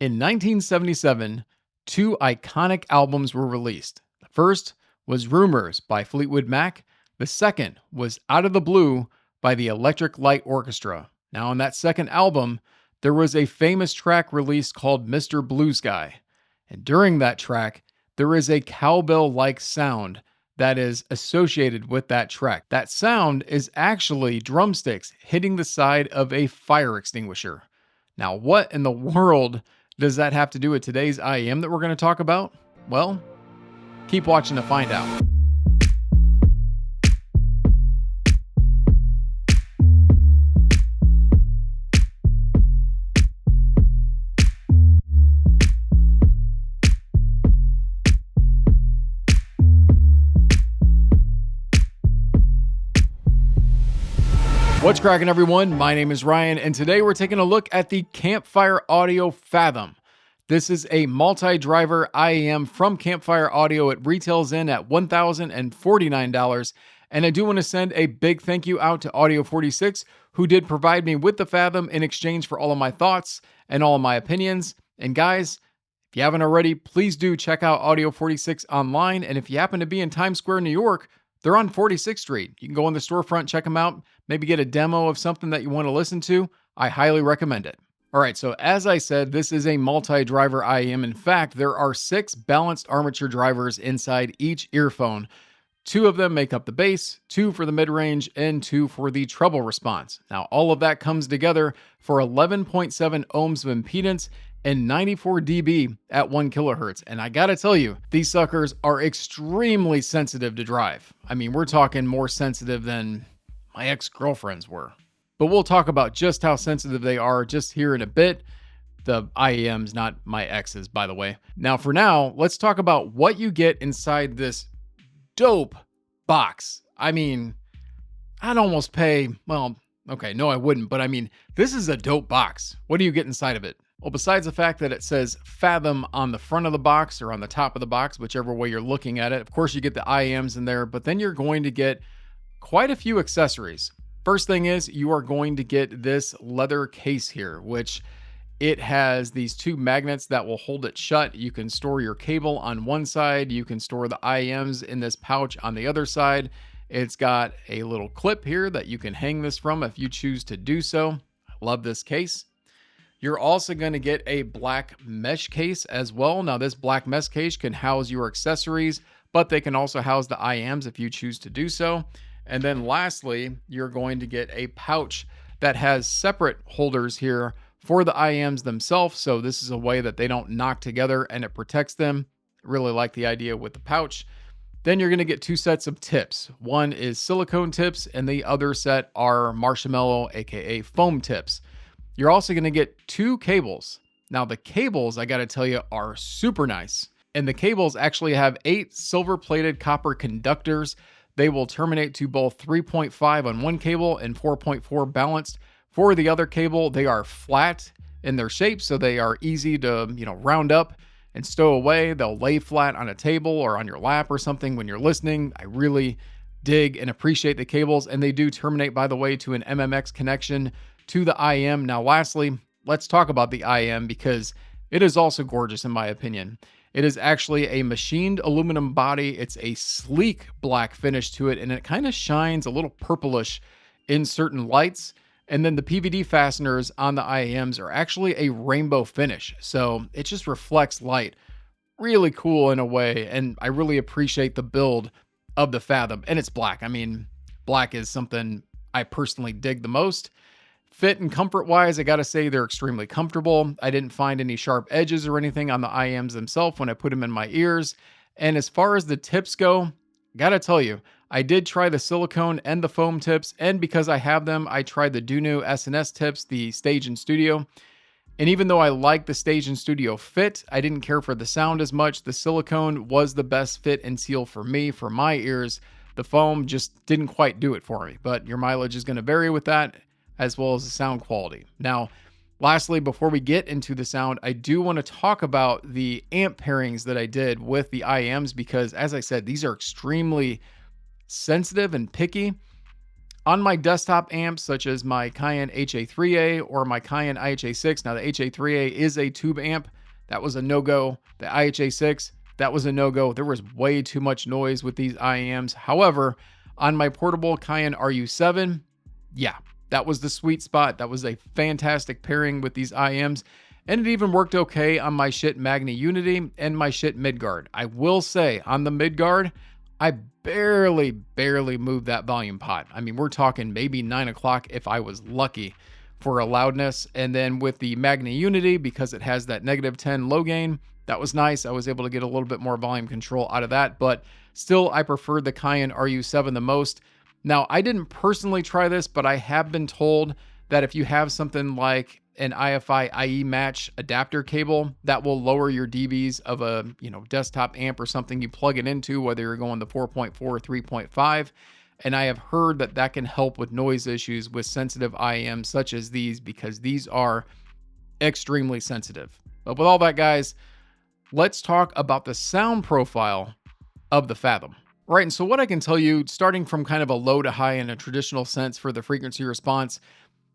In 1977, two iconic albums were released. The first was Rumors by Fleetwood Mac. The second was Out of the Blue by the Electric Light Orchestra. Now, on that second album, there was a famous track released called Mr. Blue Sky. And during that track, there is a cowbell-like sound that is associated with that track. That sound is actually drumsticks hitting the side of a fire extinguisher. Now, what in the world does that have to do with today's IEM that we're going to talk about? Well, keep watching to find out. What's cracking, everyone? My name is Ryan, and today we're taking a look at the Campfire Audio Fathom. This is a multi-driver IEM from Campfire Audio. It retails in at $1,049, and I do want to send a big thank you out to Audio 46, who did provide me with the Fathom in exchange for all of my thoughts and all of my opinions. And guys, if you haven't already, please do check out Audio 46 online, and if you happen to be in Times Square, New York, they're on 46th Street. You can go in the storefront, check them out, maybe get a demo of something that you want to listen to. I highly recommend it. All right, so as I said, this is a multi-driver IEM. In fact, there are 6 balanced armature drivers inside each earphone. 2 of them make up the bass, 2 for the mid-range, and 2 for the treble response. Now, all of that comes together for 11.7 ohms of impedance and 94 dB at 1 kilohertz. And I gotta tell you, these suckers are extremely sensitive to drive. I mean, we're talking more sensitive than my ex-girlfriends were. But we'll talk about just how sensitive they are just here in a bit. The IEMs, not my exes, by the way. Now, for now, let's talk about what you get inside this dope box. I mean, I'd almost pay, well, okay, no, I wouldn't, but I mean, this is a dope box. What do you get inside of it? Well, besides the fact that it says Fathom on the front of the box or on the top of the box, whichever way you're looking at it, of course you get the IEMs in there, but then you're going to get quite a few accessories. First thing is you are going to get this leather case here, which it has these 2 magnets that will hold it shut. You can store your cable on one side. You can store the IEMs in this pouch on the other side. It's got a little clip here that you can hang this from if you choose to do so. I love this case. You're also going to get a black mesh case as well. Now, this black mesh case can house your accessories, but they can also house the IEMs if you choose to do so. And then lastly, you're going to get a pouch that has separate holders here for the IEMs themselves. So this is a way that they don't knock together and it protects them. Really like the idea with the pouch. Then you're going to get 2 sets of tips. One is silicone tips and the other set are marshmallow, aka foam tips. You're also going to get 2 cables. Now the cables, I got to tell you, are super nice. And the cables actually have 8 silver-plated copper conductors. They will terminate to both 3.5 on one cable and 4.4 balanced. For the other cable, they are flat in their shape, so they are easy to, round up and stow away. They'll lay flat on a table or on your lap or something when you're listening. I really dig and appreciate the cables, and they do terminate, by the way, to an MMX connection to the IEM. Now, lastly, let's talk about the IEM because it is also gorgeous in my opinion. It is actually a machined aluminum body. It's a sleek black finish to it, and it kind of shines a little purplish in certain lights. And then the PVD fasteners on the IEMs are actually a rainbow finish. So it just reflects light. Really cool in a way, and I really appreciate the build of the Fathom. And it's black. I mean, black is something I personally dig the most. Fit and comfort-wise, I gotta say they're extremely comfortable. I didn't find any sharp edges or anything on the IEMs themselves when I put them in my ears. And as far as the tips go, gotta tell you, I did try the silicone and the foam tips, and because I have them, I tried the Dunu SNS tips, the Stage and Studio. And even though I like the Stage and Studio fit, I didn't care for the sound as much. The silicone was the best fit and seal for me, for my ears. The foam just didn't quite do it for me, but your mileage is gonna vary with that, as well as the sound quality. Now, lastly, before we get into the sound, I do want to talk about the amp pairings that I did with the IEMs because, as I said, these are extremely sensitive and picky. On my desktop amps, such as my Cayin HA-3A or my Cayin IHA-6, now the HA-3A is a tube amp. That was a no-go. The IHA-6, that was a no-go. There was way too much noise with these IEMs. However, on my portable Cayin RU7, yeah, that was the sweet spot. That was a fantastic pairing with these IEMs. And it even worked okay on my Schiit Magni Unity and my Schiit Midgard. I will say, on the Midgard, I barely moved that volume pot. I mean, we're talking maybe 9 o'clock if I was lucky for a loudness. And then with the Magni Unity, because it has that -10 low gain, that was nice. I was able to get a little bit more volume control out of that, but still I preferred the Cayin RU7 the most. Now, I didn't personally try this, but I have been told that if you have something like an IFI IE match adapter cable, that will lower your dBs of a, desktop amp or something you plug it into, whether you're going the 4.4 or 3.5. And I have heard that that can help with noise issues with sensitive IEMs such as these, because these are extremely sensitive. But with all that, guys, let's talk about the sound profile of the Fathom. Right, and so what I can tell you, starting from kind of a low to high in a traditional sense for the frequency response,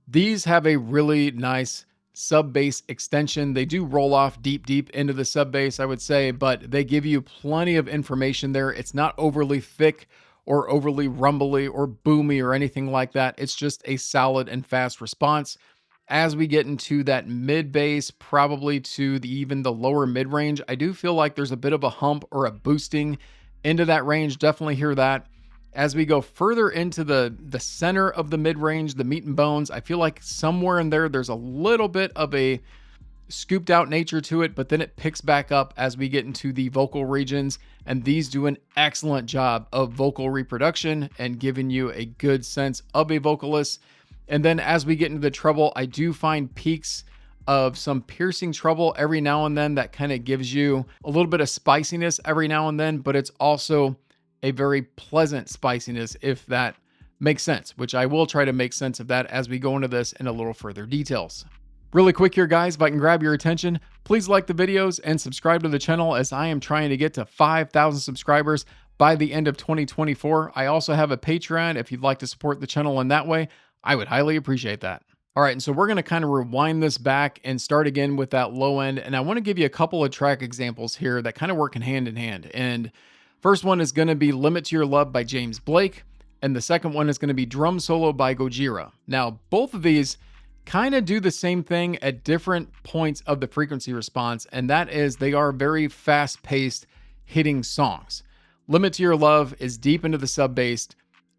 these have a really nice sub bass extension. They do roll off deep into the sub bass, I would say, but they give you plenty of information there. It's not overly thick or overly rumbly or boomy or anything like that. It's just a solid and fast response. As we get into that mid bass, probably to even the lower mid range, I do feel like there's a bit of a hump or a boosting into that range. Definitely hear that. As we go further into the center of the mid-range, the meat and bones, I feel like somewhere in there's a little bit of a scooped out nature to it, but then it picks back up as we get into the vocal regions, and these do an excellent job of vocal reproduction and giving you a good sense of a vocalist. And then as we get into the treble, I do find peaks of some piercing treble every now and then that kind of gives you a little bit of spiciness every now and then, but it's also a very pleasant spiciness, if that makes sense, which I will try to make sense of that as we go into this in a little further details. Really quick here, guys, if I can grab your attention, please like the videos and subscribe to the channel, as I am trying to get to 5,000 subscribers by the end of 2024. I also have a Patreon if you'd like to support the channel in that way. I would highly appreciate that. All right, and so we're going to kind of rewind this back and start again with that low end, and I want to give you a couple of track examples here that kind of work in hand. And first one is going to be Limit to Your Love by James Blake, and the second one is going to be Drum Solo by Gojira. Now, both of these kind of do the same thing at different points of the frequency response, and that is they are very fast-paced hitting songs. Limit to Your Love is deep into the sub-bass,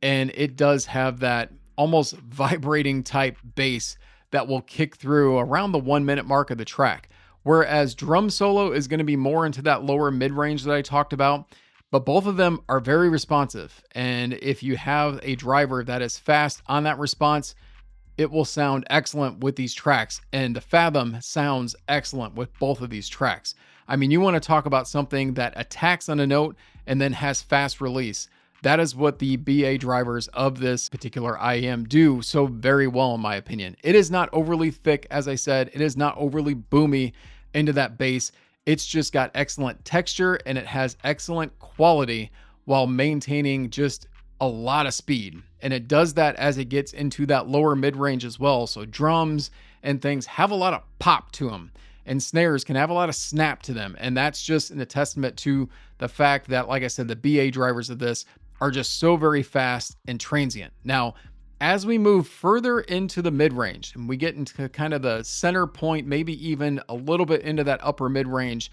and it does have that almost vibrating type bass that will kick through around the 1 minute mark of the track. Whereas Drum Solo is going to be more into that lower mid-range that I talked about, but both of them are very responsive. And if you have a driver that is fast on that response, it will sound excellent with these tracks. And the Fathom sounds excellent with both of these tracks. I mean, you want to talk about something that attacks on a note and then has fast release. That is what the BA drivers of this particular IEM do so very well, in my opinion. It is not overly thick, as I said. It is not overly boomy into that bass. It's just got excellent texture and it has excellent quality while maintaining just a lot of speed. And it does that as it gets into that lower mid-range as well. So drums and things have a lot of pop to them, and snares can have a lot of snap to them. And that's just a testament to the fact that, like I said, the BA drivers of this are just so very fast and transient. Now, as we move further into the mid-range and we get into kind of the center point, maybe even a little bit into that upper mid-range,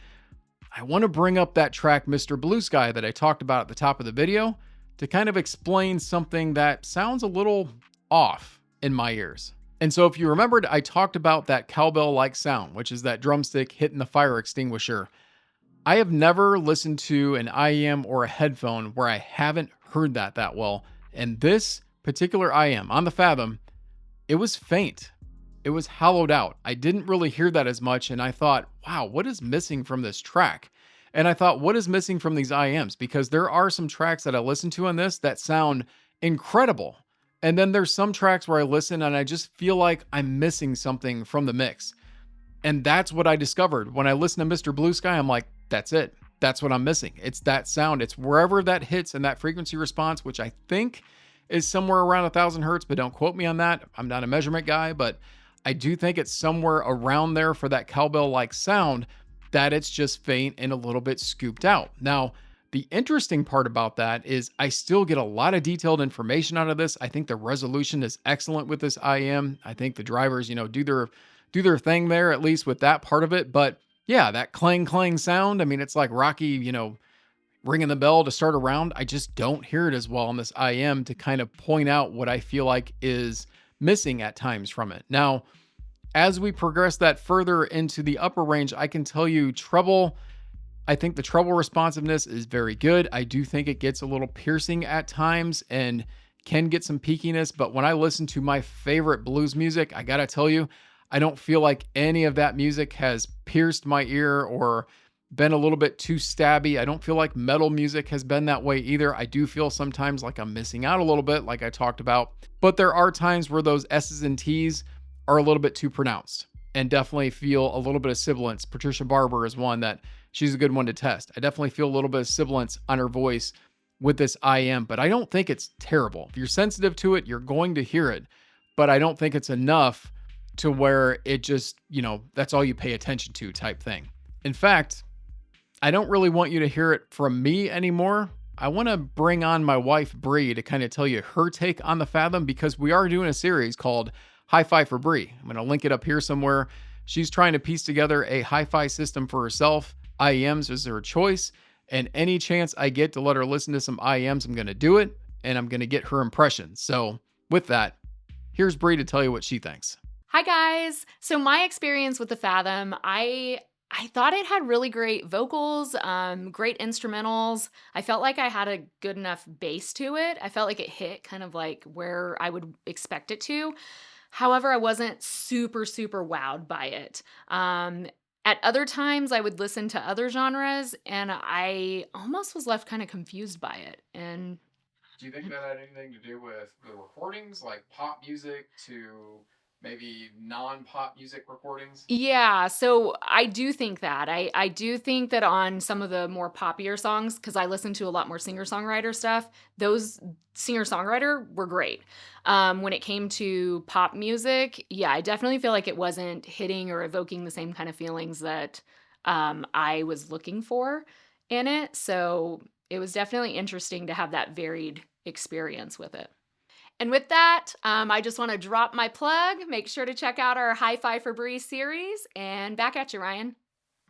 I want to bring up that track Mr. Blue Sky that I talked about at the top of the video to kind of explain something that sounds a little off in my ears. And so if you remembered, I talked about that cowbell-like sound, which is that drumstick hitting the fire extinguisher. I have never listened to an IEM or a headphone where I haven't heard that well. And this particular IEM on the Fathom, it was faint. It was hollowed out. I didn't really hear that as much. And I thought, wow, what is missing from this track? And I thought, what is missing from these IEMs? Because there are some tracks that I listen to on this that sound incredible. And then there's some tracks where I listen and I just feel like I'm missing something from the mix. And that's what I discovered. When I listen to Mr. Blue Sky, I'm like, that's it. That's what I'm missing. It's that sound. It's wherever that hits and that frequency response, which I think is somewhere around 1,000 hertz, but don't quote me on that. I'm not a measurement guy, but I do think it's somewhere around there for that cowbell-like sound, that it's just faint and a little bit scooped out. Now, the interesting part about that is I still get a lot of detailed information out of this. I think the resolution is excellent with this IM. I think the drivers, do their thing there, at least with that part of it. But yeah, that clang clang sound, I mean, it's like Rocky, ringing the bell to start a round. I just don't hear it as well on this IM to kind of point out what I feel like is missing at times from it. Now, as we progress that further into the upper range, I can tell you treble, I think the treble responsiveness is very good. I do think it gets a little piercing at times and can get some peakiness, but when I listen to my favorite blues music, I gotta tell you, I don't feel like any of that music has pierced my ear or been a little bit too stabby. I don't feel like metal music has been that way either. I do feel sometimes like I'm missing out a little bit, like I talked about, but there are times where those S's and T's are a little bit too pronounced and definitely feel a little bit of sibilance. Patricia Barber is one that she's a good one to test. I definitely feel a little bit of sibilance on her voice with this IM, but I don't think it's terrible. If you're sensitive to it, you're going to hear it, but I don't think it's enough to where it just, that's all you pay attention to type thing. In fact, I don't really want you to hear it from me anymore. I want to bring on my wife, Bri, to kind of tell you her take on the Fathom, because we are doing a series called Hi-Fi for Bri. I'm going to link it up here somewhere. She's trying to piece together a hi-fi system for herself. IEMs is her choice, and any chance I get to let her listen to some IEMs, I'm going to do it, and I'm going to get her impressions. So with that, here's Bri to tell you what she thinks. Hi guys. So my experience with the Fathom, I thought it had really great vocals, great instrumentals. I felt like I had a good enough bass to it. I felt like it hit kind of like where I would expect it to. However, I wasn't super wowed by it. At other times, I would listen to other genres, and I almost was left kind of confused by it. And do you think that had anything to do with the recordings, like pop music to maybe non-pop music recordings? yeah, so I do think that. I do think that on some of the more poppier songs, because I listen to a lot more singer-songwriter stuff, those singer-songwriter were great. When it came to pop music, yeah, I definitely feel like it wasn't hitting or evoking the same kind of feelings that I was looking for in it. So it was definitely interesting to have that varied experience with it. And with that, I just want to drop my plug. Make sure to check out our Hi-Fi for Bri series, and back at you, Ryan.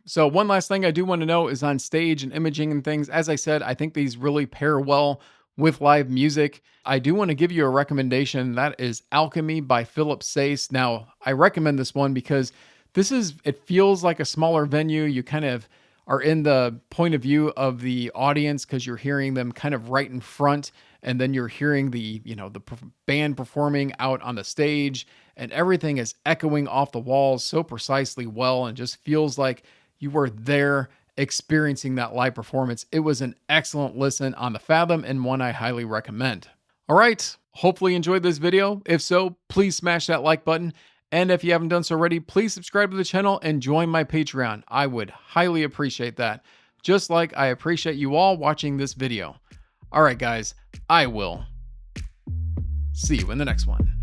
So one last thing I do want to know is on stage and imaging and things. As I said, I think these really pair well with live music. I do want to give you a recommendation. That is Alchemy by Sayce. Now, I recommend this one because it feels like a smaller venue. You kind of are in the point of view of the audience because you're hearing them kind of right in front, and then you're hearing the band performing out on the stage, and everything is echoing off the walls so precisely well, and just feels like you were there experiencing that live performance. It was an excellent listen on the Fathom, and one I highly recommend. All right, hopefully you enjoyed this video. If so, please smash that like button. And if you haven't done so already, please subscribe to the channel and join my Patreon. I would highly appreciate that, just like I appreciate you all watching this video. All right, guys, I will see you in the next one.